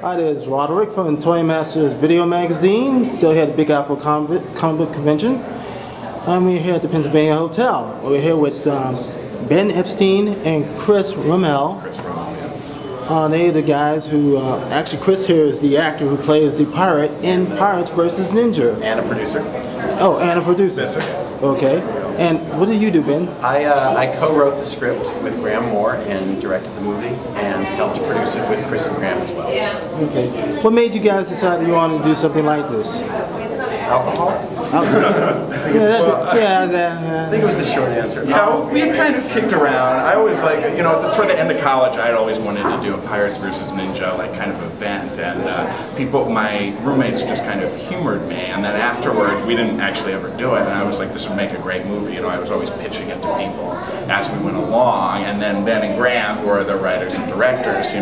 Hi, this is Roderick from Toy Masters Video Magazine. Still here at the Big Apple Comic Book Convention. We're here at the Pennsylvania Hotel. We're here with Ben Epstein and Chris Rommel. They're the guys who, actually Chris here is the actor who plays the pirate in Pirates vs. Ninja. And a producer. Oh, and a producer. That's okay. Okay. And what do you do, Ben? I co-wrote the script with Graham Moore and directed the movie and helped produce it with Chris and Graham as well. Okay. What made you guys decide that you wanted to do something like this? Alcohol? I think it was the short answer. Yeah, we had kind of kicked around. I always toward the end of college, I'd always wanted to do a Pirates vs. Ninja kind of event, and my roommates just kind of humored me, and then afterwards, we didn't actually ever do it, and I was like, this would make a great movie. I was always pitching it to people as we went along, and then Ben and Graham, who are the writers and directors,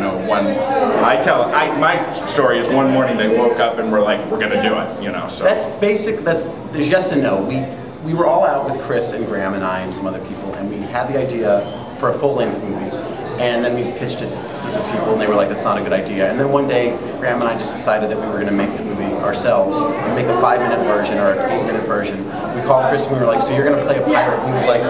my story is one morning they woke up and were like, we're going to do it, so. That's basic. There's yes and no. We were all out with Chris and Graham and I and some other people, and we had the idea for a full-length movie, and then we pitched it to some people, and they were like, that's not a good idea. And then one day, Graham and I just decided that we were going to make the movie ourselves and make a 5-minute version or an 8-minute version. We called Chris and we were like, so you're going to play a pirate? And he was like,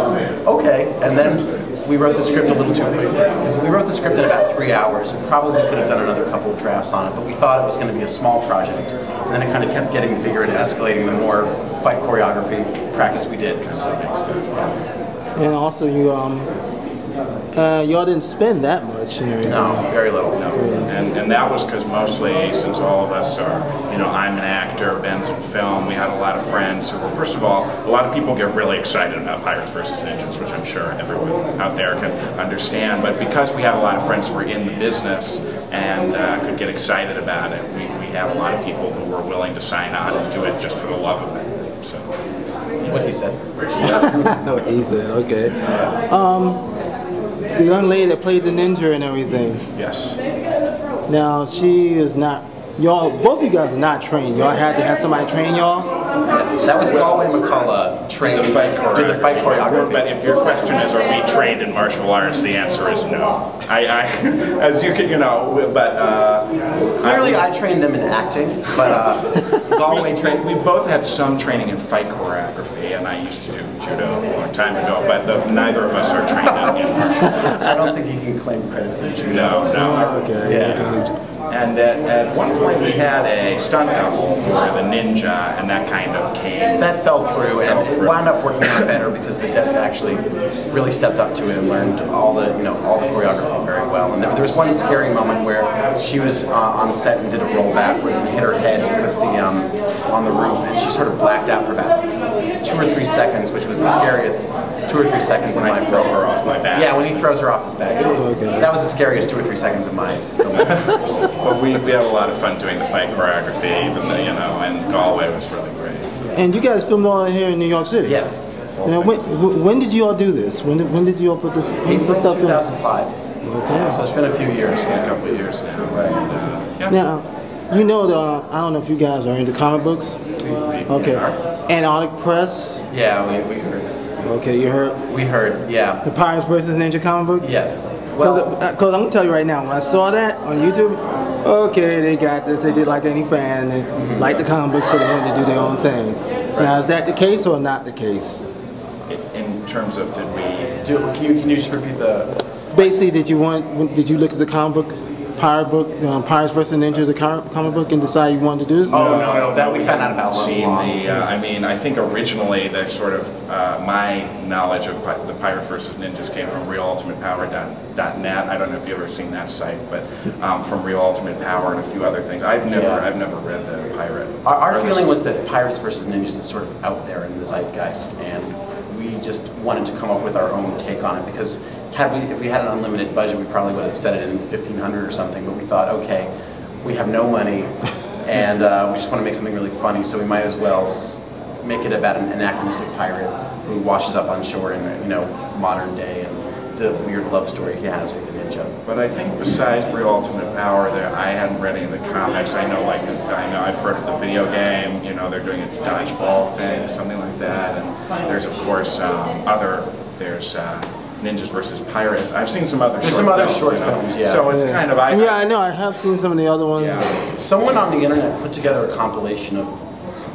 okay. And then we wrote the script a little too quickly, because we wrote the script in about 3 hours and probably could have done another couple of drafts on it, but we thought it was going to be a small project, and then it kind of kept getting bigger and escalating the more fight choreography practice we did. So it makes it fun. And also, y'all didn't spend that much. No, very little. No. And that was because mostly, since all of us are, I'm an actor, Ben's in film, we had a lot of friends who were, first of all, a lot of people get really excited about Pirates vs. Ninjas, which I'm sure everyone out there can understand, but because we had a lot of friends who were in the business and could get excited about it, we had a lot of people who were willing to sign on and do it just for the love of it. So. What he said. What he said, okay. The young lady that played the ninja and everything. Yes. Now, she is not, both of you guys are not trained. Y'all had to have somebody train y'all? Yes, that was Galway McCullough trained did the fight choreography. But if your question is, are we trained in martial arts, the answer is no. As you can, clearly I trained them in acting, but Galway trained. We both had some training in fight choreography, and I used to do judo a long time ago, but neither of us are trained in martial arts. I don't think he can claim credit for judo. No. Okay. Yeah. And at one point we had a stunt double for the ninja, and that kind of came. That fell through, and it wound up working out better because Vidette actually really stepped up to it and learned all the choreography very well. And there was one scary moment where she was on set and did a roll backwards and hit her head because on the roof, and she sort of blacked out for about 2 or 3 seconds, which was the scariest 2 or 3 seconds in my film. Throw her off my back. Yeah, when he throws her off his back. Okay. That was the scariest 2 or 3 seconds of my film. But we had a lot of fun doing the fight choreography, even though, and Galway was really great. So. And you guys filmed all here in New York City? Yes. Now, when did you all do this? When did you all put this? April 2005. Okay. So it's been a few years. A couple of years now. Right. Yeah. Now, I don't know if you guys are into comic books. Okay. Antarctic Press. Yeah, we heard. Okay, you heard? We heard, yeah. The Pirates vs. Ninja comic book? Yes. Well, because I'm going to tell you right now, when I saw that on YouTube, okay, they got this, they did like any fan, and they like the comic books, so they wanted to do their own thing. Now, is that the case or not the case? In terms of, did we... Can you just repeat the... Basically, did you look at the comic book, Pirates vs. Ninja, the comic book, and decide you wanted to do this? Oh, no, that we found out about long. I think originally that sort of, my knowledge of the Pirates vs. Ninjas came from RealUltimatePower.net. I don't know if you've ever seen that site, but from Real Ultimate Power and a few other things. I've never read the Pirate. Our feeling was that Pirates vs. Ninjas is sort of out there in the zeitgeist, and we just wanted to come up with our own take on it, because if we had an unlimited budget, we probably would have set it in 1,500 or something, but we thought, okay, we have no money, and we just want to make something really funny, so we might as well make it about an anachronistic pirate who washes up on shore in modern day, and the weird love story he has with the ninja. But I think besides Real Ultimate Power, I hadn't read any of the comics. I know I've heard of the video game. They're doing a dodgeball thing, something like that, and there's of course Ninjas versus Pirates. I've seen some other. There's some other short films, yeah. So it's kind of yeah, I know. I have seen some of the other ones. Yeah. Someone on the internet put together a compilation of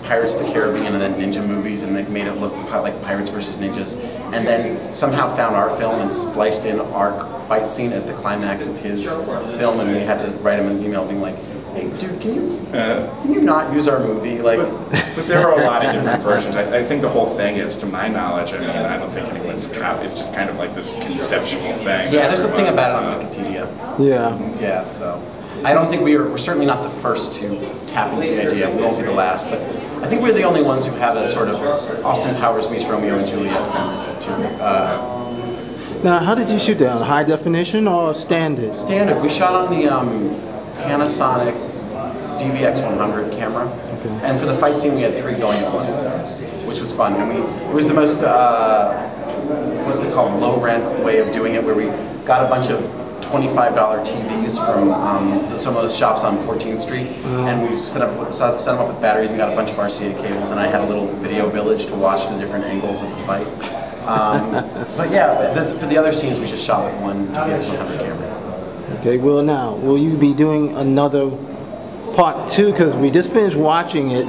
Pirates of the Caribbean and then ninja movies, and they made it look like Pirates versus Ninjas, and then somehow found our film and spliced in our fight scene as the climax of his film, and we had to write him an email being like, "Hey, dude, can you not use our movie?" Like, but there are a lot of different versions. I think the whole thing is, to my knowledge, I mean, I don't think anyone's it's just kind of like this conceptual thing. Yeah, there's a thing about it on Wikipedia. Yeah. Yeah, so I don't think we're certainly not the first to tap into the idea. We won't be the last, but I think we're the only ones who have a sort of Austin Powers meets Romeo and Juliet premise to Now, how did you shoot that? On high definition or standard? Standard. We shot on the Panasonic DVX 100 camera, and for the fight scene we had 3 going at once, which was fun. And it was the most what's it called, low rent way of doing it, where we got a bunch of $25 TVs from some of those shops on 14th Street, and we set them up with batteries and got a bunch of RCA cables, and I had a little video village to watch the different angles of the fight. But yeah, for the other scenes we just shot with one DVX 100 camera. Okay, well now, will you be doing another part 2? Because we just finished watching it.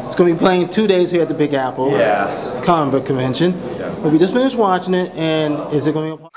It's going to be playing 2 days here at the Big Apple comic convention. Yeah. But we just finished watching it, and is it going to be a